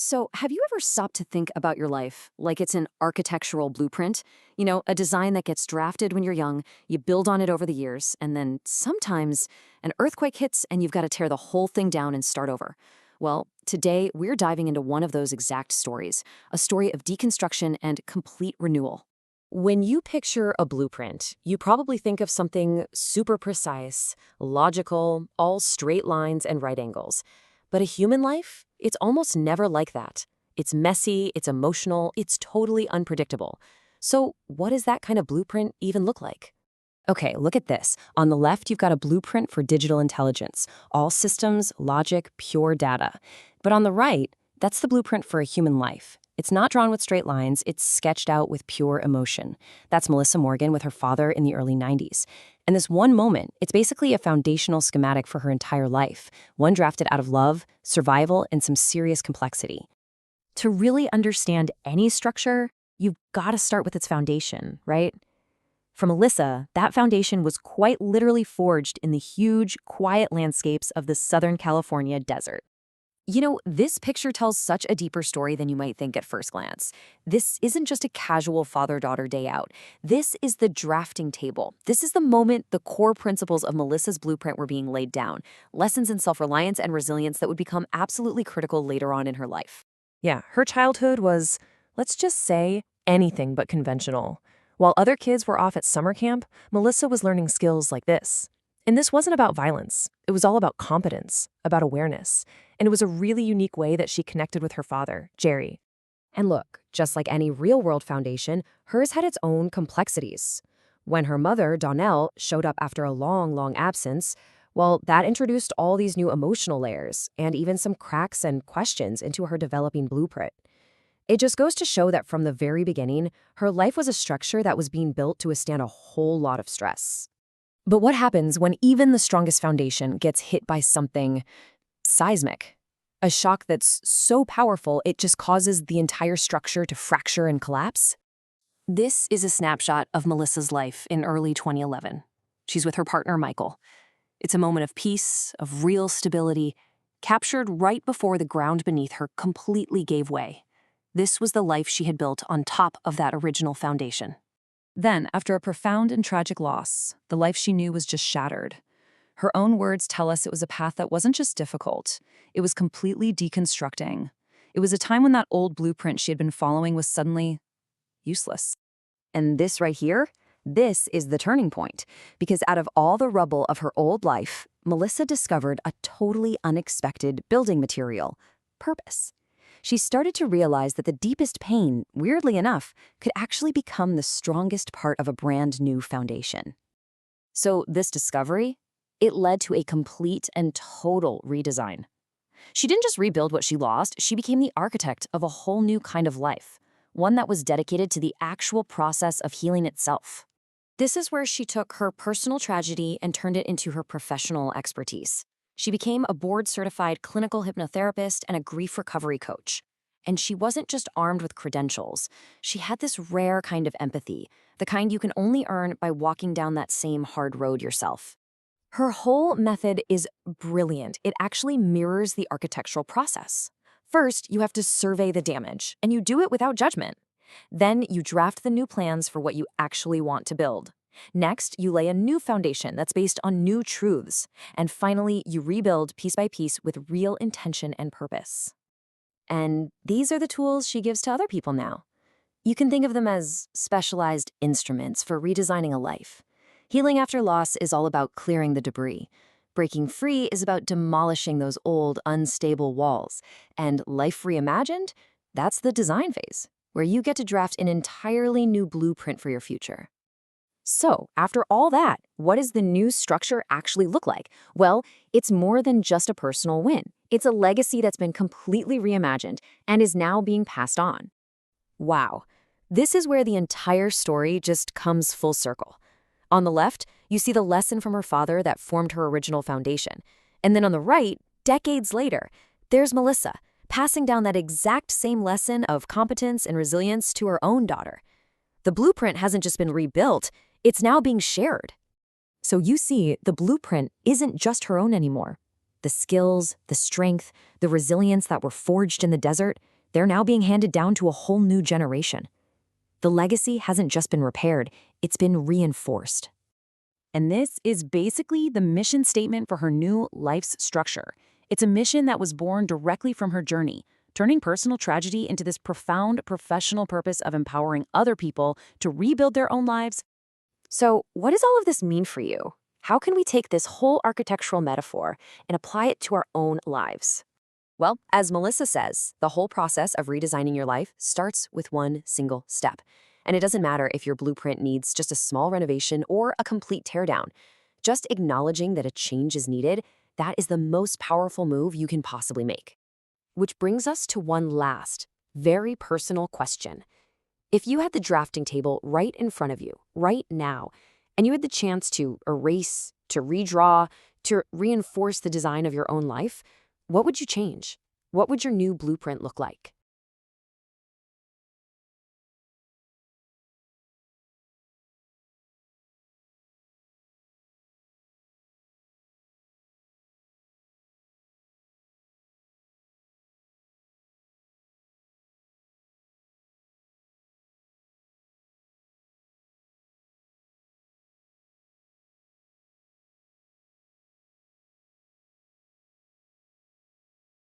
So, have you ever stopped to think about your life like it's an architectural blueprint? You know, a design that gets drafted when you're young, you build on it over the years, and then sometimes an earthquake hits and you've got to tear the whole thing down and start over. Well, today we're diving into one of those exact stories, a story of deconstruction and complete renewal. When you picture a blueprint, you probably think of something super precise, logical, all straight lines and right angles. But a human life? It's almost never like that. It's messy, it's emotional, it's totally unpredictable. So, what does that kind of blueprint even look like? Okay, look at this. On the left, you've got a blueprint for digital intelligence, all systems, logic, pure data. But on the right, that's the blueprint for a human life. It's not drawn with straight lines, it's sketched out with pure emotion. That's Melissa Morgan with her father in the early 90s. And this one moment, it's basically a foundational schematic for her entire life, one drafted out of love, survival, and some serious complexity. To really understand any structure, you've got to start with its foundation, right? For Melissa, that foundation was quite literally forged in the huge, quiet landscapes of the Southern California desert. You know, this picture tells such a deeper story than you might think at first glance. This isn't just a casual father-daughter day out. This is the drafting table. This is the moment the core principles of Melissa's blueprint were being laid down, lessons in self-reliance and resilience that would become absolutely critical later on in her life. Yeah, her childhood was, let's just say, anything but conventional. While other kids were off at summer camp, Melissa was learning skills like this. And this wasn't about violence. It was all about competence, about awareness. And it was a really unique way that she connected with her father, Jerry. And look, just like any real-world foundation, hers had its own complexities. When her mother, Donnell, showed up after a long, long absence, well, that introduced all these new emotional layers and even some cracks and questions into her developing blueprint. It just goes to show that from the very beginning, her life was a structure that was being built to withstand a whole lot of stress. But what happens when even the strongest foundation gets hit by something seismic? A shock that's so powerful it just causes the entire structure to fracture and collapse? This is a snapshot of Melissa's life in early 2011. She's with her partner, Michael. It's a moment of peace, of real stability, captured right before the ground beneath her completely gave way. This was the life she had built on top of that original foundation. Then, after a profound and tragic loss, the life she knew was just shattered. Her own words tell us it was a path that wasn't just difficult, it was completely deconstructing. It was a time when that old blueprint she had been following was suddenly useless. And this right here, this is the turning point. Because out of all the rubble of her old life, Melissa discovered a totally unexpected building material: purpose. She started to realize that the deepest pain, weirdly enough, could actually become the strongest part of a brand new foundation. So this discovery, it led to a complete and total redesign. She didn't just rebuild what she lost, she became the architect of a whole new kind of life, one that was dedicated to the actual process of healing itself. This is where she took her personal tragedy and turned it into her professional expertise. She became a board-certified clinical hypnotherapist and a grief recovery coach. And she wasn't just armed with credentials. She had this rare kind of empathy, the kind you can only earn by walking down that same hard road yourself. Her whole method is brilliant. It actually mirrors the architectural process. First, you have to survey the damage, and you do it without judgment. Then you draft the new plans for what you actually want to build. Next, you lay a new foundation that's based on new truths. And finally, you rebuild piece by piece with real intention and purpose. And these are the tools she gives to other people now. You can think of them as specialized instruments for redesigning a life. Healing after loss is all about clearing the debris. Breaking free is about demolishing those old, unstable walls. And Life Reimagined, that's the design phase, where you get to draft an entirely new blueprint for your future. So, after all that, what does the new structure actually look like? Well, it's more than just a personal win. It's a legacy that's been completely reimagined and is now being passed on. Wow. This is where the entire story just comes full circle. On the left, you see the lesson from her father that formed her original foundation. And then on the right, decades later, there's Melissa, passing down that exact same lesson of competence and resilience to her own daughter. The blueprint hasn't just been rebuilt, it's now being shared. So you see, the blueprint isn't just her own anymore. The skills, the strength, the resilience that were forged in the desert, they're now being handed down to a whole new generation. The legacy hasn't just been repaired, it's been reinforced. And this is basically the mission statement for her new life's structure. It's a mission that was born directly from her journey, turning personal tragedy into this profound professional purpose of empowering other people to rebuild their own lives. So, what does all of this mean for you? How can we take this whole architectural metaphor and apply it to our own lives? Well, as Melissa says, the whole process of redesigning your life starts with one single step. And it doesn't matter if your blueprint needs just a small renovation or a complete teardown. Just acknowledging that a change is needed, that is the most powerful move you can possibly make. Which brings us to one last, very personal question. If you had the drafting table right in front of you, right now, and you had the chance to erase, to redraw, to reinforce the design of your own life, what would you change? What would your new blueprint look like?